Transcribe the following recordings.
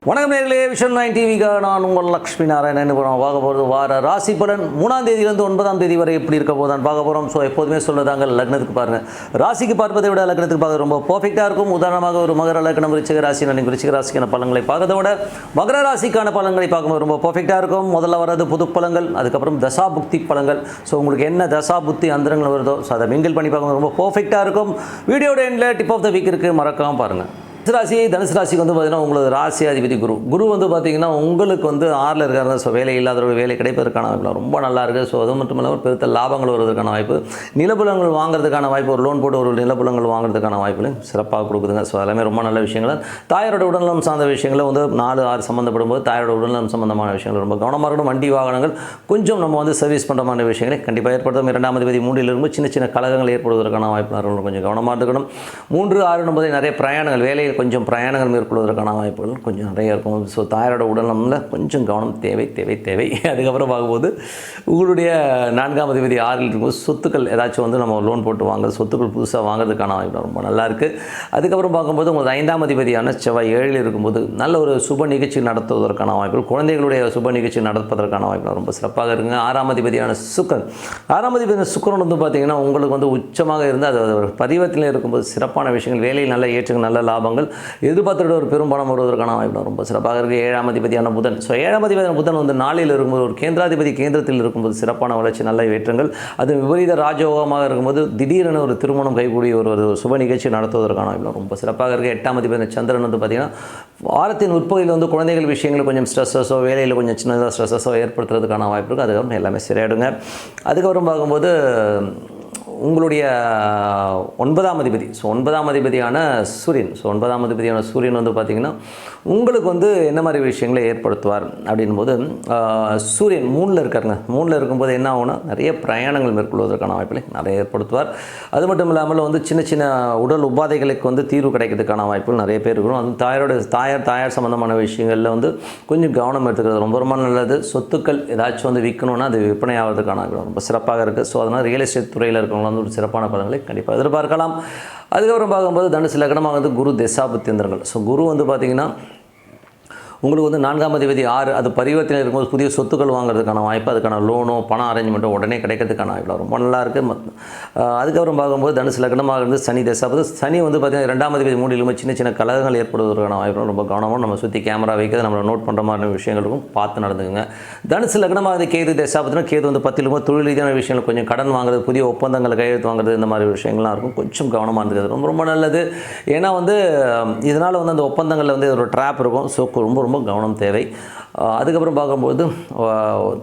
வணக்கம் நேர்களே, விஷன் 9 டிவிக்காக நான் உங்கள் லக்ஷ்மி நாராயணன். பார்க்க போகிறது வார ராசி பலன் 3ஆம் தேதியிலிருந்து 9ஆம் தேதி வரை எப்படி இருக்க போதான் பார்க்க போகிறோம். ஸோ எப்போதுமே சொல்லதாங்க, லக்னத்துக்கு பாருங்கள். ராசிக்கு பார்ப்பதை விட லக்னத்துக்கு பார்க்க ரொம்ப பர்ஃபெக்டாக இருக்கும். உதாரணமாக ஒரு மகர லக்னம், விருச்சிக ராசி, விருச்சிக ராசிக்கான பலன்களை பார்க்கறத விட மகர ராசிக்கான பலன்களை பார்க்கும்போது ரொம்ப பர்ஃபெக்டாக இருக்கும். முதல்ல வர்றது புது பலன்கள், அதுக்கப்புறம் தசாபுக்தி பலன்கள். ஸோ உங்களுக்கு என்ன தசாபுக்தி அந்தரங்கள் வருதோ ஸோ அதை மிங்கிள் பண்ணி பார்க்கும்போது ரொம்ப பர்ஃபெக்டாக இருக்கும். வீடியோட எண்டில் டிப் ஆஃப் த வீக் இருக்குது, மறக்காமல் பாருங்கள். தனுசு ராசிக்கு வந்து பார்த்தீங்கன்னா உங்களுக்கு ராசி அதிபதி குரு வந்து பார்த்தீங்கன்னா உங்களுக்கு வந்து 6ல் இருக்காரு. ஸோ வேலை இல்லாதவர்கள் வேலை கிடைப்பதற்கான வாய்ப்பு ரொம்ப நல்லா இருக்குது. ஸோ அது மட்டும் இல்லாமல் பெருத்த லாபங்கள் வருவதற்கான வாய்ப்பு, நிலப்புலங்கள் வாங்குறதுக்கான வாய்ப்பு, ஒரு லோன் போட்டு ஒரு நிலப்புலங்கள் வாங்குறதுக்கான வாய்ப்புகளையும் சிறப்பாக கொடுக்குதுங்க. ஸோ எல்லாமே ரொம்ப நல்ல விஷயங்கள். தாயாரோட உடல்நலம் சார்ந்த விஷயங்களை வந்து 4-6 சம்மந்தப்படும் போது தாயாரோட உடல்நலம் சம்பந்தமான விஷயங்கள் ரொம்ப கவனமாக இருக்கணும். வண்டி வாகனங்கள் கொஞ்சம் நம்ம வந்து சர்வீஸ் பண்ணுற மாதிரி விஷயங்களை கண்டிப்பாக ஏற்படுத்தும். 2ஆம் அதிபதி 3ல் இருந்து சின்ன சின்ன கலகங்கள் ஏற்படுவதற்கான வாய்ப்பு கொஞ்சம் கவனமாக இருக்கணும். 3, 6 போது நிறைய பிரயாணங்கள், வேலையில் கொஞ்சம் பிரயாணங்கள் மேற்கொள்வதற்கான வாய்ப்புகள் கொஞ்சம் நிறைய இருக்கும். ஸோ தாயாரோட உடல்நலம்ல கொஞ்சம் கவனம் தேவை. அதுக்கப்புறம் பார்க்கும்போது உங்களுடைய 4ஆம் அதிபதி 6ல் இருக்கும்போது சொத்துக்கள் ஏதாச்சும் வந்து நம்ம லோன் போட்டு வாங்குறது, சொத்துக்கள் புதுசாக வாங்குறதுக்கான வாய்ப்பு ரொம்ப நல்லா இருக்குது. அதுக்கப்புறம் பார்க்கும்போது உங்களுக்கு 5ஆம் அதிபதியான செவ்வாய் 7ல் இருக்கும்போது நல்ல ஒரு சுப நிகழ்ச்சி நடத்துவதற்கான வாய்ப்புகள், குழந்தைகளுடைய சுப நிகழ்ச்சி நடப்பதற்கான வாய்ப்பு ரொம்ப சிறப்பாக இருக்குங்க. 6ஆம் அதிபதியான சுக்கிரன், 6ஆம் அதிபதியான சுக்கிரன் வந்து பார்த்திங்கன்னா உங்களுக்கு வந்து உச்சமாக இருந்து அது பரிவர்த்தனையில் இருக்கும்போது சிறப்பான விஷயங்கள், வேலையில் நல்ல ஏற்றங்கள், நல்ல லாபங்கள், எதிர்பார்த்துட்டு ஒரு பெரும் பணம் வருவதற்கான வாய்ப்பு ரொம்ப சிறப்பாக இருக்குது. 7ஆம் அதிபதியான புதன், ஸோ 7ஆம் அதிபதியான புதன் வந்து 4ல் இருக்கும்போது ஒரு கேந்திராதிபதி கேந்திரத்தில் இருக்கும்போது சிறப்பான வளர்ச்சி, நல்ல ஏற்றங்கள், அது விபரீத ராஜயோகமாக இருக்கும்போது திடீரென ஒரு திருமணம் கைகூடி ஒரு சுப நிகழ்ச்சி நடத்துவதற்கான வாய்ப்பு ரொம்ப சிறப்பாக இருக்குது. 8ஆம் அதிபதி சந்திரன் வந்து பார்த்திங்கன்னா வாரத்தின் உட்பகுதியில் வந்து குழந்தைகள் விஷயங்கள் கொஞ்சம் ஸ்ட்ரெஸ்ஸோ வேலையில் கொஞ்சம் சின்னதாக ஸ்ட்ரெஸ்ஸோ ஏற்படுத்துறதுக்கான வாய்ப்பு இருக்குது. அதுக்கப்புறம் எல்லாமே சரியாயிடுங்க. அதுக்கப்புறம் பார்க்கும்போது உங்களுடைய 9ஆம் அதிபதி, ஸோ 9ஆம் அதிபதியான சூரியன், ஸோ 9ஆம் அதிபதியான சூரியன் வந்து பார்த்திங்கன்னா உங்களுக்கு வந்து என்ன மாதிரி விஷயங்களை ஏற்படுத்துவார் அப்படின்போது சூரியன் 3ல் இருக்காருங்க. 3ல் இருக்கும்போது என்ன ஆகும்னா நிறைய பிரயாணங்கள் மேற்கொள்வதற்கான வாய்ப்புகளை நிறைய ஏற்படுத்துவார். அது மட்டும் இல்லாமல் வந்து சின்ன சின்ன உடல் உபாதைகளுக்கு வந்து தீர்வு கிடைக்கிறதுக்கான வாய்ப்புகள் நிறைய பேர் இருக்கணும். அது தாயார் சம்மந்தமான விஷயங்களில் வந்து கொஞ்சம் கவனம் எடுத்துக்கிறது ரொம்ப நல்லது. சொத்துக்கள் ஏதாச்சும் வந்து விற்கணும்னா அது விற்பனை ஆகிறதுக்கான ரொம்ப சிறப்பாக இருக்குது. ஸோ அதனால் ரியல் எஸ்டேட் துறையில் இருக்கிறவங்க வந்து ஒரு சிறப்பான பலன்களை கண்டிப்பாக எதிர்பார்க்கலாம். அதுக்கப்புறம் பார்க்கும்போது தனுசு லக்னமாக வந்து குரு தசாபுத்தியந்திரங்கள். ஸோ குரு வந்து பார்த்திங்கன்னா உங்களுக்கு வந்து 4ஆம் அதிபதி 6, அது பரிவர்த்தனை இருக்கும்போது புதிய சொத்துக்கள் வாங்குறதுக்கான வாய்ப்பு, அதுக்கான லோனோ பணம் அரேஞ்ச்மெண்ட்டோ உடனே கிடைக்கிறதுக்கான வாய்ப்பு ரொம்ப நல்லா இருக்குது. அதுக்கப்புறம் பார்க்கும்போது தனுசு லக்னமாக இருந்து சனி தசாபதி, சனி வந்து பார்த்திங்கன்னா 2ஆம் அதிபதி 3லும் சின்ன சின்ன கலகங்கள் ஏற்படுவதற்கான வாய்ப்பு ரொம்ப கவனமாக நம்ம சுற்றி கேமரா வைக்கிறது, நம்மளை நோட் பண்ணுற மாதிரி விஷயங்களுக்கும் பார்த்து நடந்துக்குங்க. தனுசு லக்னமாக வந்து கேது தசாபதினா கேது வந்து 10லும் தொழில் ரீதியான விஷயங்கள், கொஞ்சம் கடன் வாங்குறது, புதிய ஒப்பந்தங்களை கையெழுத்து வாங்குறது, இந்த மாதிரி விஷயங்கள்லாம் இருக்கும். கொஞ்சம் கவனமாக இருந்துக்கிறது ரொம்ப நல்லது. ஏன்னா வந்து இதனால் வந்து அந்த ஒப்பந்தங்களில் வந்து ஒரு ட்ராப் இருக்கும். ஸோ ரொம்ப கவனம் தேவை. அதுக்கப்புறம் பார்க்கும்போது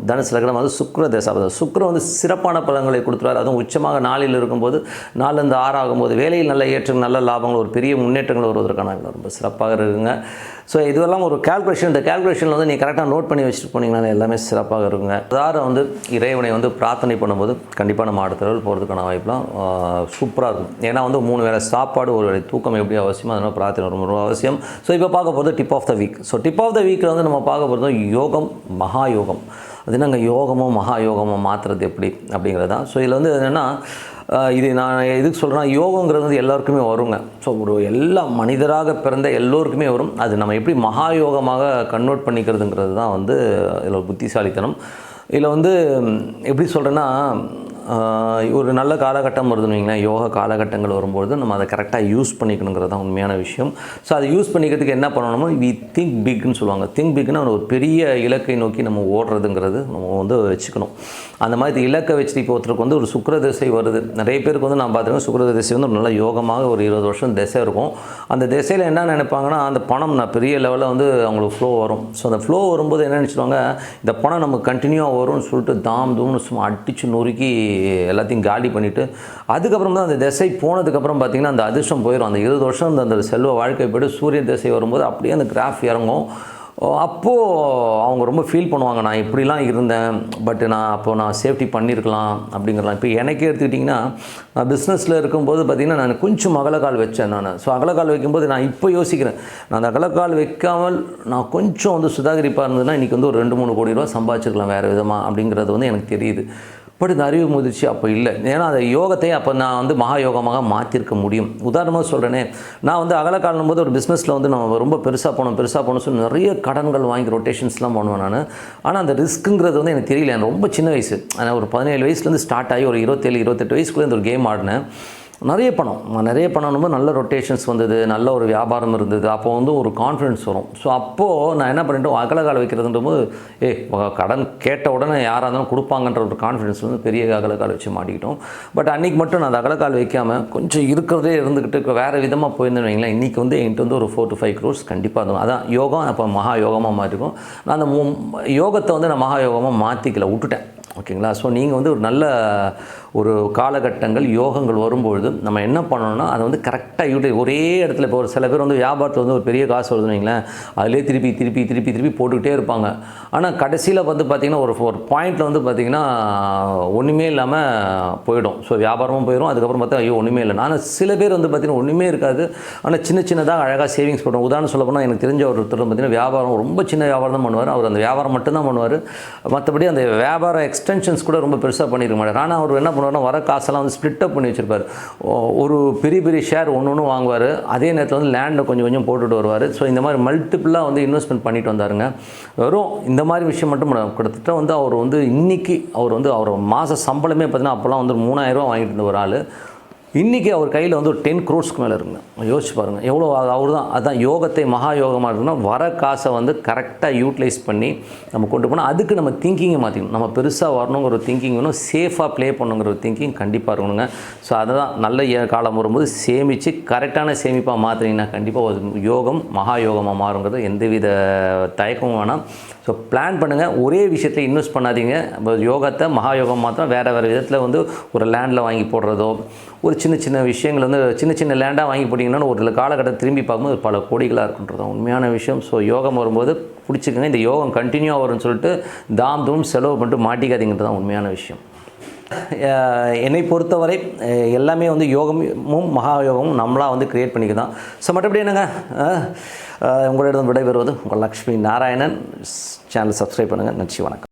தனுசு லக்னம் வந்து சுக்கிர தசாபதி, சுக்கிரன் வந்து சிறப்பான பலன்களை கொடுத்துருவார். அதுவும் உச்சமாக 4ல் இருக்கும்போது 4லேருந்து 6 ஆகும்போது வேலையில் நல்ல ஏற்றங்கள், நல்ல லாபங்கள், ஒரு பெரிய முன்னேற்றங்கள் வருவதற்கான ரொம்ப சிறப்பாக இருக்குங்க. ஸோ இதுவெல்லாம் ஒரு கால்குலேஷன், இந்த கால்குலேஷனில் வந்து நீங்கள் கரெக்டாக நோட் பண்ணி வச்சுட்டு போனீங்கன்னா எல்லாமே சிறப்பாக இருக்குங்க. அதாவது வந்து இறைவனை வந்து பிரார்த்தனை பண்ணும்போது கண்டிப்பாக நம்ம அடுத்த லெவல் போகிறதுக்கான வாய்ப்புலாம் சூப்பராக இருக்கும். ஏன்னா வந்து 3 வேளை சாப்பாடு, ஒரு வேளை தூக்கம் எப்படி அவசியமோ அதனால் பிரார்த்தனை ரொம்ப அவசியம். ஸோ இப்போ பார்க்க போகிறது tip of the week. So tip of the வீக்கில் வந்து நம்ம பார்க்க போகிறது யோகம், மகா யோகம். அது நாங்கள் யோகமோ மகா யோகமோ மாற்றுறது எப்படி அப்படிங்கிறது தான். ஸோ இதில் வந்து என்னென்னா, இது நான் எதுக்கு சொல்கிறேன்னா, யோகங்கிறது வந்து எல்லாருக்குமே வருங்க. ஸோ ஒரு எல்லா மனிதராக பிறந்த எல்லோருக்குமே வரும். அது நம்ம எப்படி மகா யோகமாக கன்வெர்ட் பண்ணிக்கிறதுங்கிறது தான் வந்து இதில் ஒரு புத்திசாலித்தனம். இதில் வந்து எப்படி சொல்கிறேன்னா, ஒரு நல்ல காலகட்டம் வருதுன்னு வைங்களேன், யோகா காலகட்டங்கள் வரும்போது நம்ம அதை கரெக்டாக யூஸ் பண்ணிக்கணுங்கிறது தான் உண்மையான விஷயம். ஸோ அதை யூஸ் பண்ணிக்கிறதுக்கு என்ன பண்ணணுமோ, வி திங்க் பிக்னு சொல்லுவாங்க. திங்க் பிக்னா ஒரு பெரிய இலக்கை நோக்கி நம்ம ஓடுறதுங்கிறது நம்ம வந்து வச்சுக்கணும். அந்த மாதிரி இலக்கை வச்சுட்டு இப்போ ஒருத்தருக்கு வந்து ஒரு சுக்கிர திசை வருது. நிறைய பேருக்கு வந்து நான் பார்த்துருக்கேன், சுக்கிர திசை வந்து நல்ல யோகமாக ஒரு 20 வருஷம் திசை இருக்கும். அந்த திசையில் என்ன நினைப்பாங்கன்னா, அந்த பணம் நான் பெரிய லெவலில் வந்து அவங்களுக்கு ஃப்ளோ வரும். ஸோ அந்த ஃப்ளோ வரும்போது என்ன நினச்சிடுவாங்க, இந்த பணம் நமக்கு கண்டினியூவாக வரும்னு சொல்லிட்டு தூம்னு சும்மா அடித்து நொறுக்கி எல்லாத்தையும் காலி பண்ணிவிட்டு அதுக்கப்புறம் தான் அந்த திசை போனதுக்கப்புறம் பார்த்திங்கன்னா அந்த அதிர்ஷ்டம் போயிடும். அந்த 20 வருஷம் அந்த செல்வ வாழ்க்கை போய்ட்டு சூரிய திசை வரும்போது அப்படியே அந்த கிராஃப் இறங்கும். அப்போது அவங்க ரொம்ப ஃபீல் பண்ணுவாங்க, நான் இப்படிலாம் இருந்தேன், பட் நான் சேஃப்டி பண்ணியிருக்கலாம் அப்படிங்கிறலாம். இப்போ எனக்கே எடுத்துக்கிட்டிங்கன்னா, நான் பிஸ்னஸில் இருக்கும்போது பார்த்திங்கன்னா நான் கொஞ்சம் அகலக்கால் வச்சேன் நான். ஸோ அகலக்கால் வைக்கும்போது நான் இப்போ யோசிக்கிறேன், நான் அந்த அகலக்கால் வைக்காமல் நான் கொஞ்சம் வந்து சுதாகரிப்பாக இருந்ததுன்னா இன்றைக்கி வந்து ஒரு 2-3 கோடி ரூபா சம்பாதிச்சிருக்கலாம் வேறு விதமாக அப்படிங்கிறது வந்து எனக்கு தெரியுது. பட் இந்த அறிவு முதிர்ச்சி அப்போ இல்லை. ஏன்னா அந்த யோகத்தை அப்போ நான் வந்து மகா யோகமாக மாற்றிருக்க முடியும். உதாரணமாக சொல்கிறேனே, நான் வந்து அகல காலம் போது ஒரு பிஸ்னஸில் வந்து நம்ம ரொம்ப பெருசாக போகணும் சொல்லி நிறைய கடன்கள் வாங்கி ரொட்டேஷன்ஸ்லாம் பண்ணுவேன் நான். ஆனால் அந்த ரிஸ்க்குங்கிறது வந்து எனக்கு தெரியல. எனக்கு ரொம்ப சின்ன வயசு, ஆனால் ஒரு 17 வயசுலேருந்து ஸ்டார்ட் ஆகி ஒரு 27-28 வயசுக்குள்ளே இந்த ஒரு கேம் ஆடினேன். நிறைய பண்ணணும்போது நல்ல ரொட்டேஷன்ஸ் வந்தது, நல்ல ஒரு வியாபாரம் இருந்தது. அப்போ வந்து ஒரு கான்ஃபிடன்ஸ் வரும். ஸோ அப்போது நான் என்ன பண்ணிட்டோம், அகலக்கால் வைக்கிறதுன்றபோது கடன் கேட்ட உடனே யாராக இருந்தாலும் கொடுப்பாங்கன்ற ஒரு கான்ஃபிடன்ஸ் வந்து பெரிய அகலக்கால் வச்சு மாட்டிக்கிட்டோம். பட் அன்றைக்கி மட்டும் நான் அந்த அகலக்கால் வைக்காமல் கொஞ்சம் இருக்கிறதே இருந்துக்கிட்டு வேறு விதமாக போயிருந்தேன்னு வைங்களேன், இன்றைக்கி வந்து என்கிட்ட வந்து ஒரு 4 to 5 crores கண்டிப்பாக இருக்கும். அதான் யோகம் அப்போ மகா யோகமாக மாற்றிருக்கும். நான் அந்த யோகத்தை வந்து நான் மகா யோகமாக மாற்றிக்கல, விட்டுட்டேன். ஓகேங்களா? ஸோ நீங்கள் வந்து ஒரு நல்ல ஒரு காலகட்டங்கள் யோகங்கள் வரும்பொழுது நம்ம என்ன பண்ணணும்னா அதை வந்து கரெக்டாக ஒரே இடத்துல. இப்போ ஒரு சில பேர் வந்து வியாபாரத்தில் வந்து ஒரு பெரிய காசு வருதுன்னு வைங்களேன், அதிலே திருப்பி போட்டுக்கிட்டே இருப்பாங்க. ஆனால் கடைசியில் வந்து பார்த்திங்கன்னா ஒரு பாயிண்டில் வந்து பார்த்திங்கன்னா ஒன்றுமே இல்லாமல் போயிடும். ஸோ வியாபாரமும் போயிடும். அதுக்கப்புறம் பார்த்தா ஐயோ ஒன்றுமே இல்லை. ஆனால் சில பேர் வந்து பார்த்திங்கன்னா ஒன்றுமே இருக்காது, ஆனால் சின்னதாக அழகாக சேவிங்ஸ் பண்ணுவோம். உதாரணம் சொல்ல போனால் எனக்கு தெரிஞ்ச ஒருத்தர் பார்த்திங்கன்னா வியாபாரம் ரொம்ப சின்ன வியாபாரம் தான் பண்ணுவார். அவர் அந்த வியாபாரம் மட்டும்தான் பண்ணுவார். மற்றபடி அந்த வியாபார எக்ஸ்டென்ஷன்ஸ் கூட ரொம்ப பெருசாக பண்ணியிருக்க மாட்டார். ஆனால் அவர் என்ன பண்ணுவார்னா வர காசெல்லாம் வந்து ஸ்ப்ளிட் அப் பண்ணி வச்சுருப்பார். ஒரு பெரிய ஷேர் ஒன்று வாங்குவார். அதே நேரத்தில் வந்து லேண்டை கொஞ்சம் போட்டுட்டு வருவார். ஸோ இந்த மாதிரி மல்டிப்புளாக வந்து இன்வெஸ்ட்மெண்ட் பண்ணிட்டு வந்தாருங்க. வெறும் இந்த மாதிரி விஷயம் மட்டும் கிட்டத்தட்ட வந்து அவர் வந்து இன்றைக்கி அவர் மாத சம்பளமே பார்த்தீங்கன்னா அப்போல்லாம் வந்து 3000 ரூபா வாங்கிட்டு இருந்த ஒரு ஆள், இன்றைக்கி அவர் கையில் வந்து ஒரு 10 crores மேலே இருக்குங்க. யோசிச்சு பாருங்கள் எவ்வளோ. அவர் தான் அதான் யோகத்தை மகா யோகமாக இருக்குன்னா வர காசை வந்து கரெக்டாக யூட்டிலைஸ் பண்ணி நம்ம கொண்டு போனால் அதுக்கு நம்ம திங்கிங்கை மாற்றிக்கணும். நம்ம பெருசாக வரணுங்கிற ஒரு திங்கிங் வேணும், சேஃபாக ப்ளே பண்ணுங்கிற ஒரு திங்கிங் கண்டிப்பாக இருக்கணுங்க. ஸோ அதை தான் நல்ல காலம் வரும்போது சேமித்து கரெக்டான சேமிப்பாக மாற்றினீங்கன்னா கண்டிப்பாக ஒரு யோகம் மகா யோகமாக மாறுங்கிறது எந்தவித தயக்கமும் வேணாம். ஸோ பிளான் பண்ணுங்கள். ஒரே விஷயத்தில் இன்வெஸ்ட் பண்ணாதீங்க. யோகத்தை மகா யோகம் மாத்திரம் வேறு விதத்தில் வந்து ஒரு லேண்டில் வாங்கி போடுறதோ, ஒரு சின்ன விஷயங்கள் வந்து சின்ன லேண்டாக வாங்கி போட்டிங்கன்னா ஒரு காலகட்டத்தை திரும்பி பார்க்கும்போது பல கோடிகளாக இருக்குன்றது தான் உண்மையான விஷயம். ஸோ யோகம் வரும்போது பிடிச்சிக்கங்க. இந்த யோகம் கண்டினியூவாக வரும்னு சொல்லிட்டு தாம் செலவு பண்ணிட்டு மாட்டிக்காதீங்கிறது தான் உண்மையான விஷயம். என்னை பொறுத்தவரை எல்லாமே வந்து யோகமும் மகா யோகமும் நம்மளாக வந்து க்ரியேட் பண்ணிக்க தான். ஸோ மற்றபடி என்னங்க, உங்களிடம் விடைபெறுவது உங்கள் லக்ஷ்மி நாராயணன். சேனல் சப்ஸ்கிரைப் பண்ணுங்கள். நன்றி, வணக்கம்.